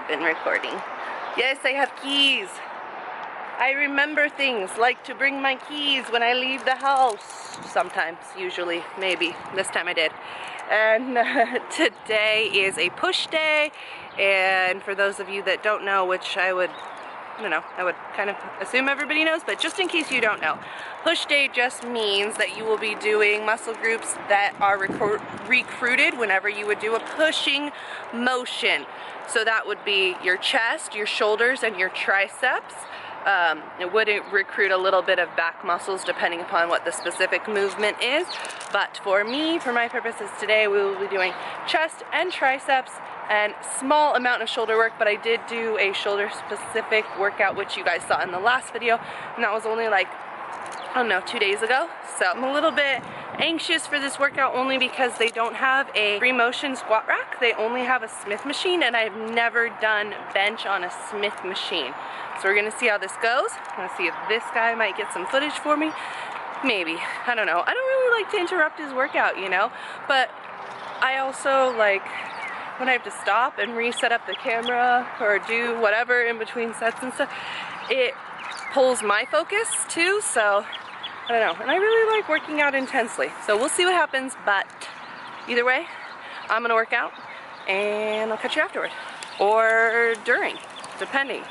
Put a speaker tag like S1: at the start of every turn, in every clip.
S1: been recording. Yes, I have keys. I remember things, like to bring my keys when I leave the house. Sometimes, usually, maybe. This time I did. And today is a push day, and for those of you that don't know, which I would kind of assume everybody knows, but just in case you don't know, push day just means that you will be doing muscle groups that are recruited whenever you would do a pushing motion. So that would be your chest, your shoulders, and your triceps. It would recruit a little bit of back muscles depending upon what the specific movement is, but for me, for my purposes today, we will be doing chest and triceps and small amount of shoulder work, but I did do a shoulder specific workout which you guys saw in the last video, and that was only like, I don't know, 2 days ago. So I'm a little bit anxious for this workout only because they don't have a free motion squat rack. They only have a Smith machine, and I've never done bench on a Smith machine. So we're gonna see how this goes. I'm gonna see if this guy might get some footage for me. Maybe, I don't know. I don't really like to interrupt his workout, you know, but I also like when I have to stop and reset up the camera or do whatever in between sets and stuff, it pulls my focus too, so I don't know. And I really like working out intensely, so we'll see what happens, but either way, I'm gonna work out and I'll catch you afterward or during, depending.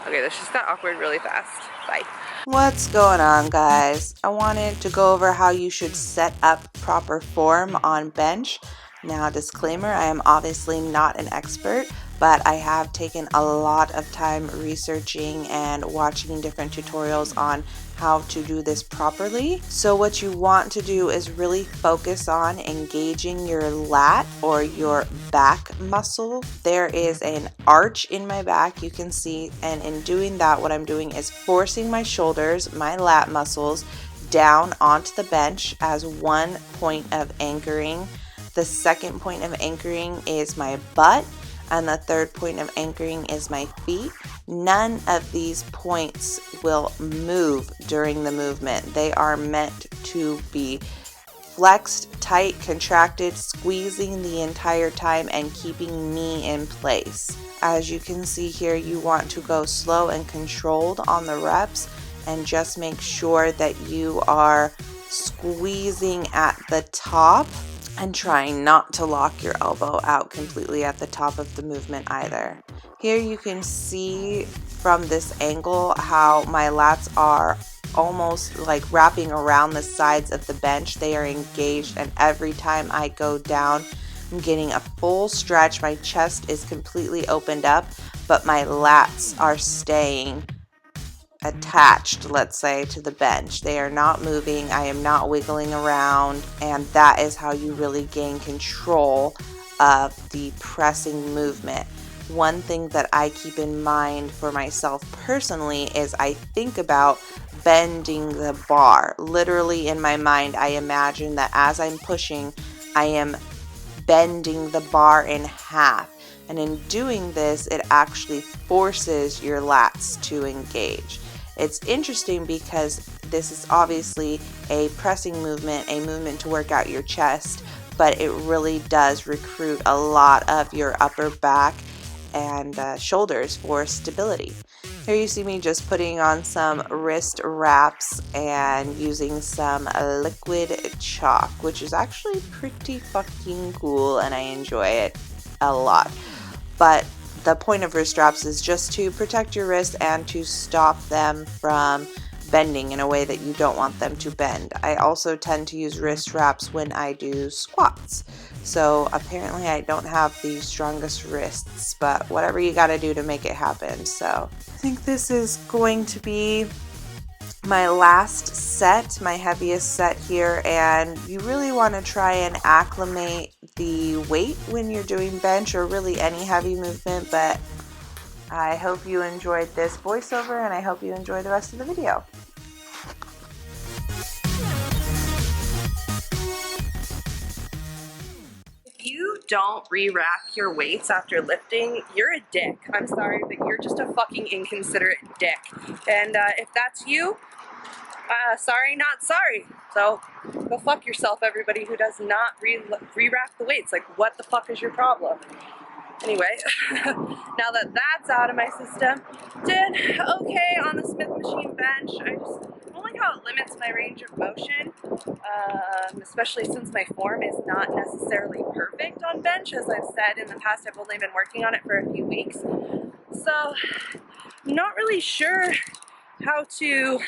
S1: Okay, this just got awkward really fast. Bye.
S2: What's going on, guys? I wanted to go over how you should set up proper form on bench. Now, disclaimer, I am obviously not an expert, but I have taken a lot of time researching and watching different tutorials on how to do this properly. So what you want to do is really focus on engaging your lat or your back muscle. There is an arch in my back, you can see, and in doing that, what I'm doing is forcing my shoulders, my lat muscles, down onto the bench as one point of anchoring. The second point of anchoring is my butt, and the third point of anchoring is my feet. None of these points will move during the movement. They are meant to be flexed, tight, contracted, squeezing the entire time and keeping me in place. As you can see here, you want to go slow and controlled on the reps and just make sure that you are squeezing at the top and trying not to lock your elbow out completely at the top of the movement either. Here you can see from this angle how my lats are almost like wrapping around the sides of the bench. They are engaged, and every time I go down, I'm getting a full stretch. My chest is completely opened up, but my lats are staying attached, let's say, to the bench. They are not moving. I am not wiggling around, and that is how you really gain control of the pressing movement. One thing that I keep in mind for myself personally is I think about bending the bar. Literally in my mind, I imagine that as I'm pushing, I am bending the bar in half. And in doing this, it actually forces your lats to engage. It's interesting because this is obviously a pressing movement, a movement to work out your chest, but it really does recruit a lot of your upper back and shoulders for stability. Here you see me just putting on some wrist wraps and using some liquid chalk, which is actually pretty fucking cool, and I enjoy it a lot. But the point of wrist wraps is just to protect your wrists and to stop them from bending in a way that you don't want them to bend. I also tend to use wrist wraps when I do squats. So apparently I don't have the strongest wrists, but whatever you gotta do to make it happen. So I think this is going to be my last set, my heaviest set here, and you really want to try and acclimate the weight when you're doing bench or really any heavy movement. But I hope you enjoyed this voiceover, and I hope you enjoy the rest of the video.
S1: If you don't re-rack your weights after lifting, you're a dick. I'm sorry, but you're just a fucking inconsiderate dick. And if that's you, sorry, not sorry. So go fuck yourself, everybody who does not re-rack the weights. Like, what the fuck is your problem? Anyway, now that that's out of my system, did okay on the Smith machine bench. I don't like how it limits my range of motion, especially since my form is not necessarily perfect on bench. As I've said in the past, I've only been working on it for a few weeks. So I'm not really sure how to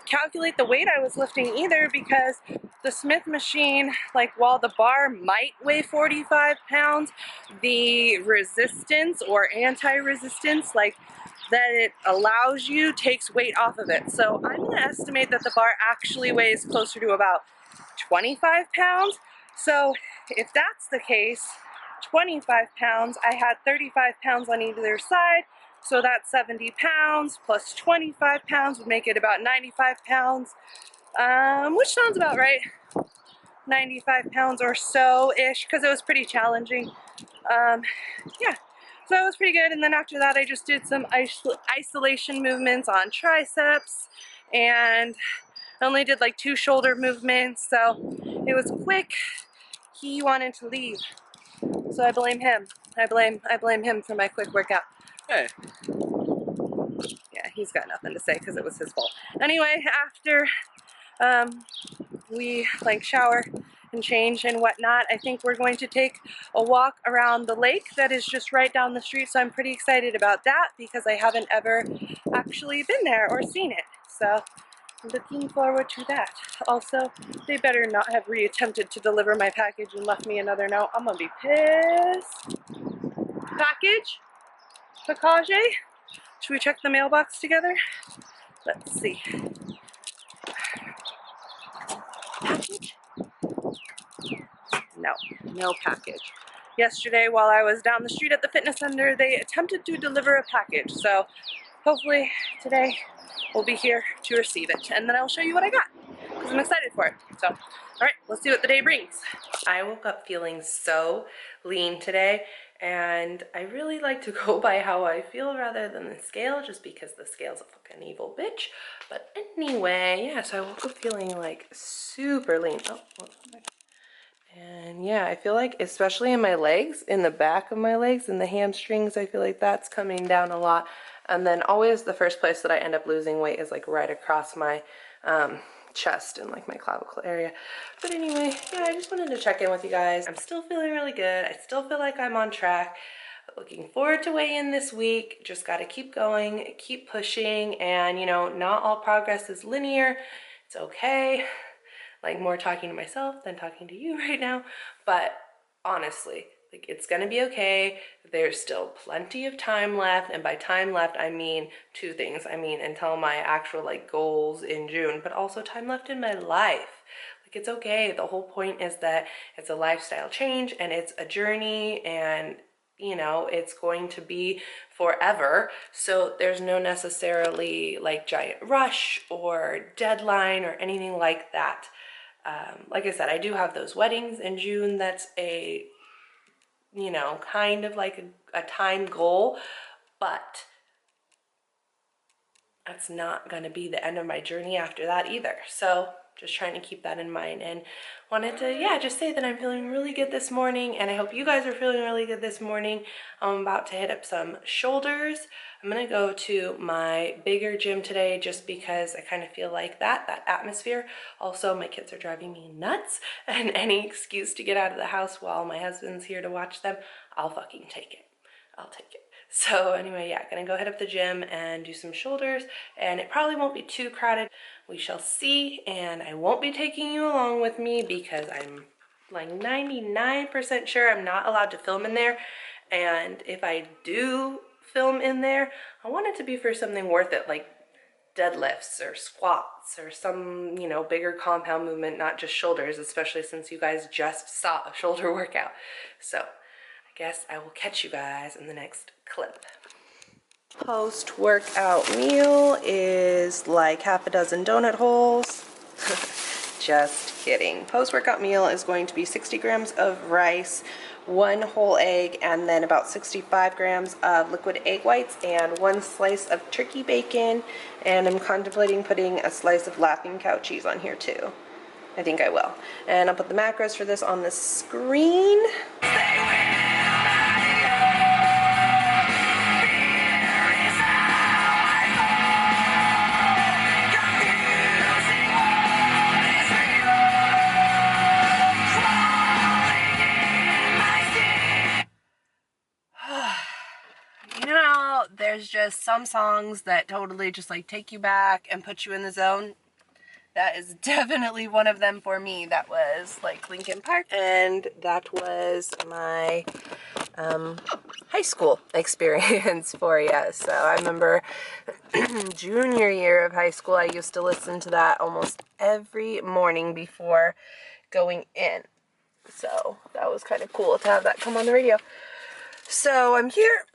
S1: calculate the weight I was lifting either, because the Smith machine, like while the bar might weigh 45 pounds, the resistance or anti-resistance like that it allows you takes weight off of it. So I'm going to estimate that the bar actually weighs closer to about 25 pounds. So if that's the case, 25 pounds, I had 35 pounds on either side. So that's 70 pounds plus 25 pounds would make it about 95 pounds, which sounds about right. 95 pounds or so-ish, because it was pretty challenging. Yeah, so that was pretty good. And then after that, I just did some isolation movements on triceps, and I only did like 2 shoulder movements, so it was quick. He wanted to leave, so I blame him. I blame him for my quick workout.
S3: Hey.
S1: Yeah, he's got nothing to say because it was his fault. Anyway, after we like shower and change and whatnot, I think we're going to take a walk around the lake that is just right down the street. So I'm pretty excited about that because I haven't ever actually been there or seen it. So I'm looking forward to that. Also, they better not have reattempted to deliver my package and left me another note. I'm gonna be pissed. Package? Package? Should we check the mailbox together? Let's see. Package? No, no package. Yesterday, while I was down the street at the fitness center, they attempted to deliver a package. So hopefully today we'll be here to receive it. And then I'll show you what I got, because I'm excited for it. So, all right, let's see what the day brings. I woke up feeling so lean today. And I really like to go by how I feel rather than the scale, just because the scale's a fucking evil bitch. But anyway, yeah, so I woke up feeling like super lean. Oh, and yeah, I feel like, especially in my legs, in the back of my legs, and the hamstrings, I feel like that's coming down a lot. And then always the first place that I end up losing weight is like right across my chest and like my clavicle area. But anyway, yeah, I just wanted to check in with you guys. I'm still feeling really good. I still feel like I'm on track. Looking forward to weigh in this week. Just got to keep going, keep pushing, and you know, not all progress is linear. It's okay. Like, more talking to myself than talking to you right now, but honestly, like, it's gonna be okay. There's still plenty of time left, and by time left, I mean 2 things. I mean, until my actual like goals in June, but also time left in my life. Like, it's okay. The whole point is that it's a lifestyle change and it's a journey, and you know, it's going to be forever. So there's no necessarily like giant rush or deadline or anything like that. Like I said, I do have those weddings in June. That's a, you know, kind of like a time goal, but that's not going to be the end of my journey after that either. So just trying to keep that in mind, and wanted to, yeah, just say that I'm feeling really good this morning, and I hope you guys are feeling really good this morning. I'm about to hit up some shoulders. I'm gonna go to my bigger gym today just because I kind of feel like that atmosphere. Also, my kids are driving me nuts, and any excuse to get out of the house while my husband's here to watch them, I'll fucking take it. I'll take it. So anyway, yeah, gonna go hit up the gym and do some shoulders, and it probably won't be too crowded. We shall see, and I won't be taking you along with me because I'm like 99% sure I'm not allowed to film in there. And if I do film in there, I want it to be for something worth it, like deadlifts or squats or some, you know, bigger compound movement, not just shoulders, especially since you guys just saw a shoulder workout. So I guess I will catch you guys in the next clip. Post-workout meal is like half a dozen donut holes. Just kidding. Post-workout meal is going to be 60 grams of rice, 1 whole egg, and then about 65 grams of liquid egg whites and 1 slice of turkey bacon. And I'm contemplating putting a slice of Laughing Cow cheese on here too. I think I will. And I'll put the macros for this on the screen. about there's just some songs that totally just like take you back and put you in the zone. That is definitely one of them for me. That was like Linkin Park, and that was my high school experience for you. So I remember junior year of high school, I used to listen to that almost every morning before going in. So that was kind of cool to have that come on the radio. So I'm here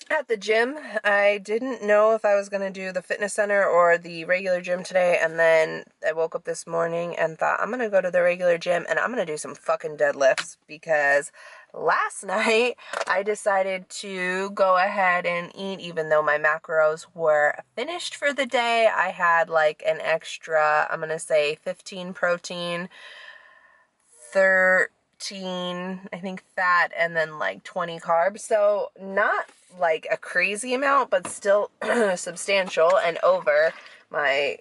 S1: at the gym. I didn't know if I was going to do the fitness center or the regular gym today, and then I woke up this morning and thought, I'm going to go to the regular gym and I'm going to do some fucking deadlifts, because last night I decided to go ahead and eat even though my macros were finished for the day. I had like an extra, I'm going to say 15 protein, 13 I think fat, and then like 20 carbs. So not like a crazy amount, but still substantial and over my,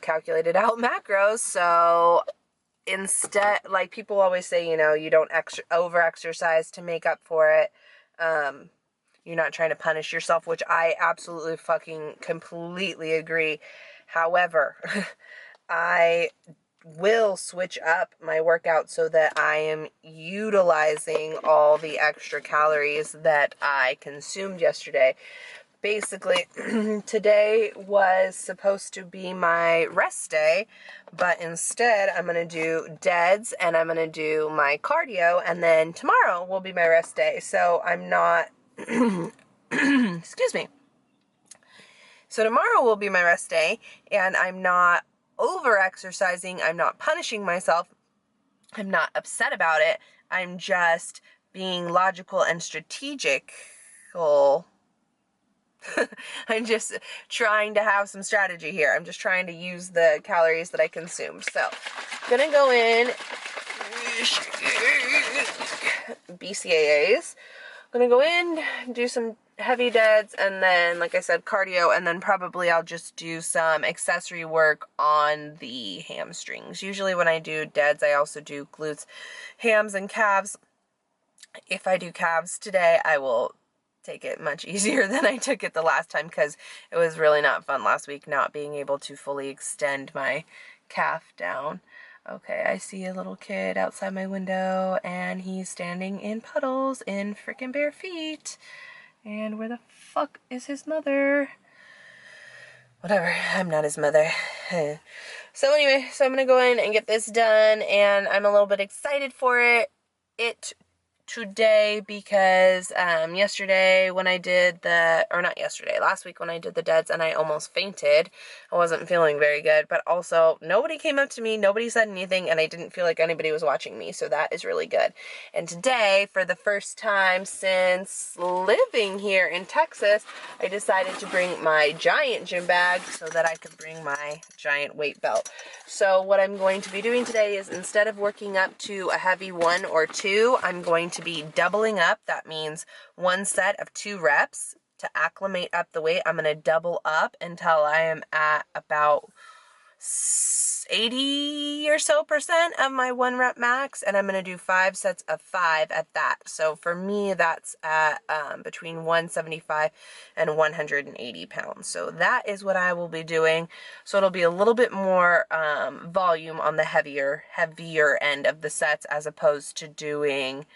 S1: calculated out macros. So instead, like people always say, you don't over exercise to make up for it. You're not trying to punish yourself, which I absolutely fucking completely agree. However, I will switch up my workout so that I am utilizing all the extra calories that I consumed yesterday. Basically, today was supposed to be my rest day, but instead I'm going to do deads and I'm going to do my cardio, and then tomorrow will be my rest day. So I'm not, excuse me. So tomorrow will be my rest day, and I'm not over exercising. I'm not punishing myself. I'm not upset about it. I'm just being logical and strategical. I'm just trying to have some strategy here. I'm just trying to use the calories that I consumed. So I'm gonna go in BCAAs. I'm gonna go in, do some heavy deads, and then, like I said, cardio, and then probably I'll just do some accessory work on the hamstrings. Usually when I do deads, I also do glutes, hams, and calves. If I do calves today, I will take it much easier than I took it the last time, because it was really not fun last week not being able to fully extend my calf down. Okay, I see a little kid outside my window, and he's standing in puddles in frickin' bare feet. And where the fuck is his mother? Whatever, I'm not his mother. So anyway, so I'm gonna go in and get this done, and I'm a little bit excited for it today, because yesterday when I did last week when I did the deads and I almost fainted. I wasn't feeling very good, but also nobody came up to me, nobody said anything, and I didn't feel like anybody was watching me, so that is really good. And today, for the first time since living here in Texas, I decided to bring my giant gym bag so that I could bring my giant weight belt. So what I'm going to be doing today is, instead of working up to a heavy 1 or 2, I'm going to be doubling up. That means one set of 2 reps. To acclimate up the weight, I'm going to double up until I am at about 80 or so % of my 1 rep max, and I'm going to do 5 sets of 5 at that. So for me, that's at between 175 and 180 pounds. So that is what I will be doing. So it'll be a little bit more volume on the heavier end of the sets, as opposed to doing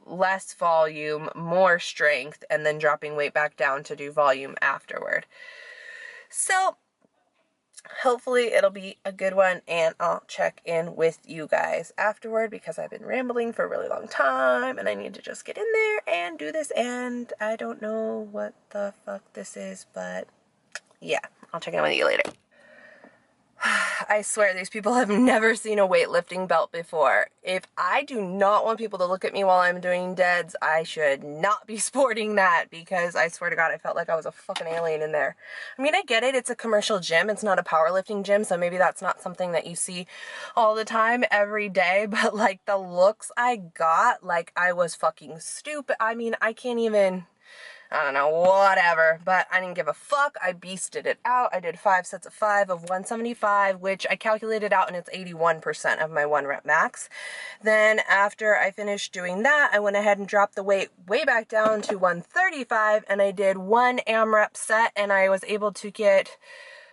S1: less volume, more strength, and then dropping weight back down to do volume afterward. So hopefully it'll be a good one, and I'll check in with you guys afterward, because I've been rambling for a really long time and I need to just get in there and do this, and I don't know what the fuck this is, but yeah, I'll check in with you later. I swear these people have never seen a weightlifting belt before. If I do not want people to look at me while I'm doing deads, I should not be sporting that, because I swear to God, I felt like I was a fucking alien in there. I mean, I get it. It's a commercial gym. It's not a powerlifting gym, so maybe that's not something that you see all the time, every day, but like the looks I got, like I was fucking stupid. I mean, I can't even I don't know, whatever, but I didn't give a fuck. I beasted it out. I did 5 sets of 5 of 175, which I calculated out, and it's 81% of my 1 rep max. Then after I finished doing that, I went ahead and dropped the weight way back down to 135, and I did 1 AMRAP set, and I was able to get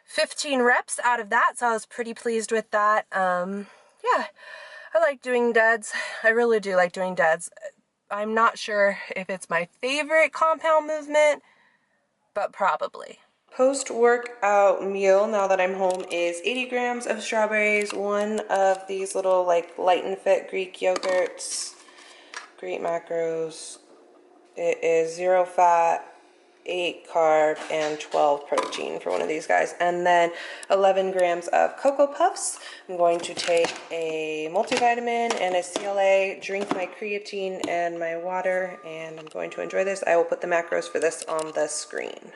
S1: 15 reps out of that, so I was pretty pleased with that. Yeah, I like doing deads. I really do like doing deads. I'm not sure if it's my favorite compound movement, but probably. Post-workout meal, now that I'm home, is 80 grams of strawberries, 1 of these little like light and fit Greek yogurts, great macros. It is 0 fat, 8 carb, and 12 protein for one of these guys. And then 11 grams of Cocoa Puffs. I'm going to take a multivitamin and a CLA, drink my creatine and my water, and I'm going to enjoy this. I will put the macros for this on the screen.